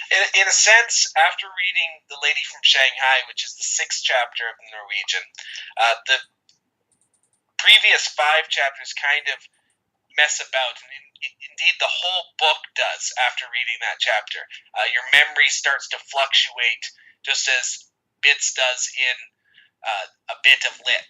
In a sense, after reading The Lady from Shanghai, which is the sixth chapter of the Norwegian, the previous five chapters kind of mess about, and indeed the whole book does after reading that chapter. Your memory starts to fluctuate, just as Bits does in A Bit of Lit.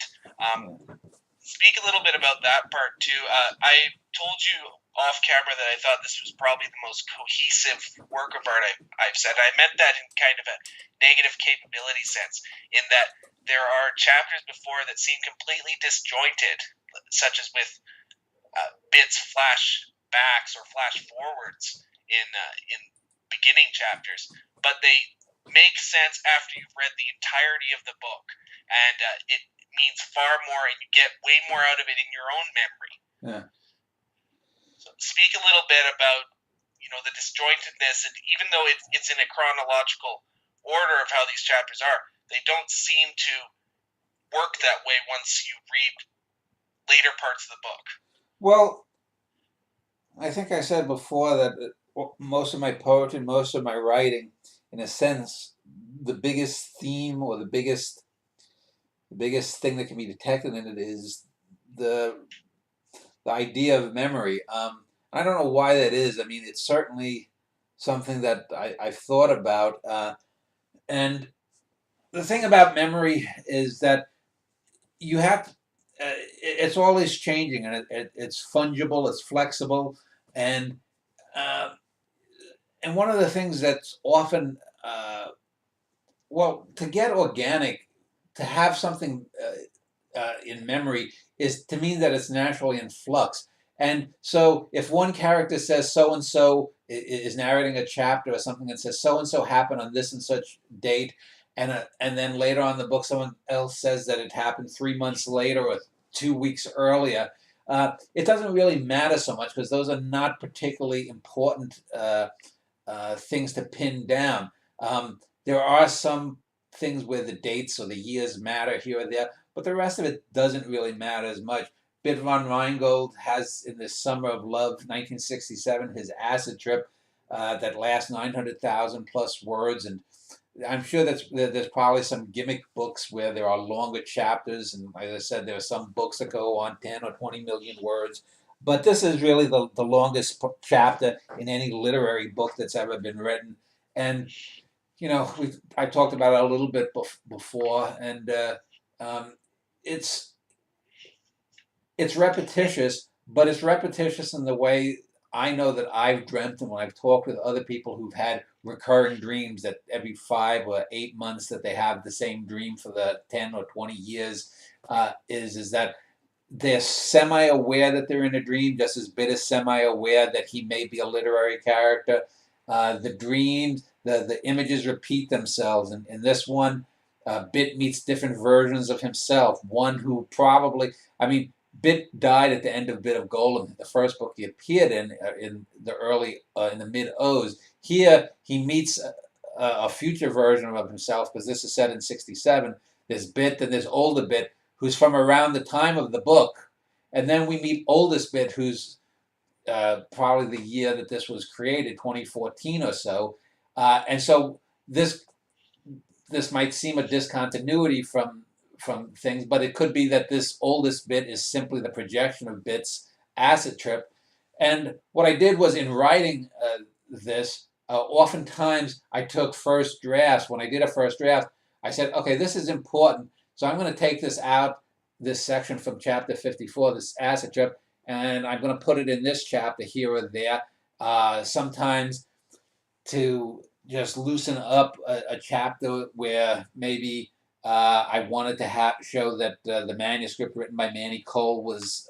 Speak a little bit about that part too. I told you off camera that I thought this was probably the most cohesive work of art I've said. I meant that in kind of a negative capability sense, in that there are chapters before that seem completely disjointed, such as with Bits flashbacks or flash forwards in beginning chapters, but they make sense after you've read the entirety of the book, and it means far more, and you get way more out of it in your own memory. Yeah. So speak a little bit about the disjointedness, and even though it's in a chronological order of how these chapters are, they don't seem to work that way once you read later parts of the book. Well, I think I said before that most of my poetry, most of my writing, in a sense, the biggest theme or the biggest thing that can be detected in it is the idea of memory. I don't know why that is. I mean, it's certainly something that I've thought about. And the thing about memory is that you have, it's always changing, and it's fungible, it's flexible, and uh, one of the things that's often, well, to get organic, to have something in memory is to mean that it's naturally in flux. And so if one character says so and so is narrating a chapter or something that says so and so happened on this and such date, and then later on in the book someone else says that it happened 3 months later or 2 weeks earlier, it doesn't really matter so much because those are not particularly important things to pin down. There are some things where the dates or the years matter here or there, but the rest of it doesn't really matter as much. Bit von Rheingold has, in the Summer of Love, 1967, his acid trip that lasts 900,000 plus words, and I'm sure there's probably some gimmick books where there are longer chapters, and as I said, there are some books that go on 10 or 20 million words. But this is really the longest chapter in any literary book that's ever been written. And I talked about it a little bit before, and um, it's repetitious, but it's repetitious in the way I know that I've dreamt, and when I've talked with other people who've had recurring dreams that every 5 or 8 months that they have the same dream for the 10 or 20 years, is that they're semi-aware that they're in a dream, just as Bit is semi-aware that he may be a literary character. The dreams, the images repeat themselves. And in this one, Bit meets different versions of himself. One who probably, I mean, Bit died at the end of Bit of Golem, the first book he appeared in the early, in the mid O's. Here, he meets a future version of himself, because this is set in 67. There's Bit, and there's older Bit, who's from around the time of the book. And then we meet oldest Bit, who's probably the year that this was created, 2014 or so. And so this might seem a discontinuity from things, but it could be that this oldest Bit is simply the projection of Bit's acid trip. And what I did was, in writing this, oftentimes I took first drafts. When I did a first draft, I said, okay, this is important, so I'm going to take this out, this section from chapter 54, this acid trip, and I'm going to put it in this chapter here or there, sometimes to just loosen up a chapter where maybe I wanted to show that the manuscript written by Manny Cole was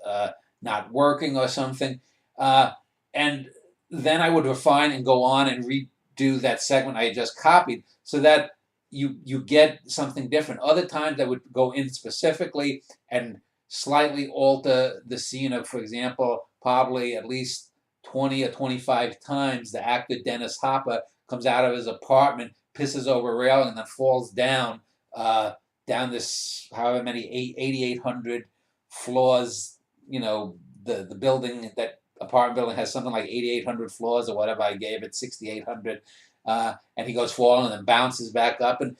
not working or something. And then I would refine and go on and redo that segment I had just copied, so that you get something different. Other times I would go in specifically and slightly alter the scene of, for example, probably at least 20 or 25 times the actor Dennis Hopper comes out of his apartment, pisses over a railing, and then falls down down this however many 8,800 floors. The building, that apartment building, has something like 8,800 floors or whatever. I gave it 6,800. and he goes falling and then bounces back up, and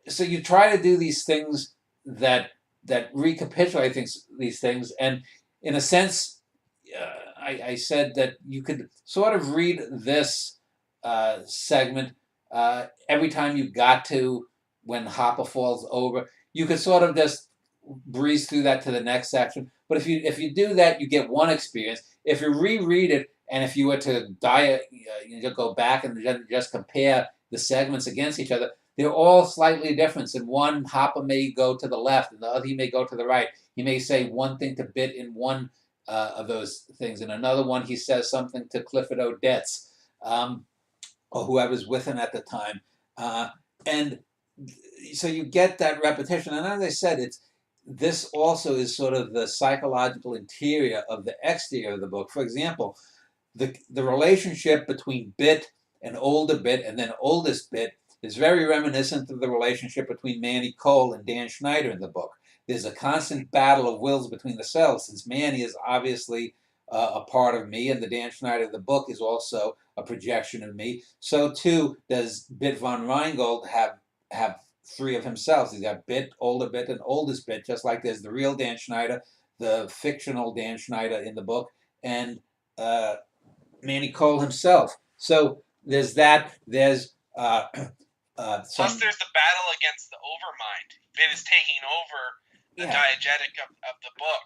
so you try to do these things that recapitulate these things, and in a sense, I said that you could sort of read this segment every time you got to when Hopper falls over. You could sort of just breeze through that to the next section. But if you do that, you get one experience. If you reread it, and if you were to go back and just compare the segments against each other, they're all slightly different. In one, Hopper may go to the left, and the other he may go to the right. He may say one thing to Bit in one of those things. In another one, he says something to Clifford Odets, or whoever's with him at the time. And so you get that repetition. And as I said, this also is sort of the psychological interior of the exterior of the book. For example, the relationship between Bit and older Bit and then oldest Bit is very reminiscent of the relationship between Manny Cole and Dan Schneider in the book. There's a constant battle of wills between the selves, since Manny is obviously a part of me, and the Dan Schneider of the book is also a projection of me. So too does Bit von Reingold have three of himself. He's got Bit, older Bit, and oldest Bit, just like there's the real Dan Schneider, the fictional Dan Schneider in the book, and Manny Cole himself. So there's that. There's plus there's the battle against the overmind. Bit is taking over the diegetic of the book.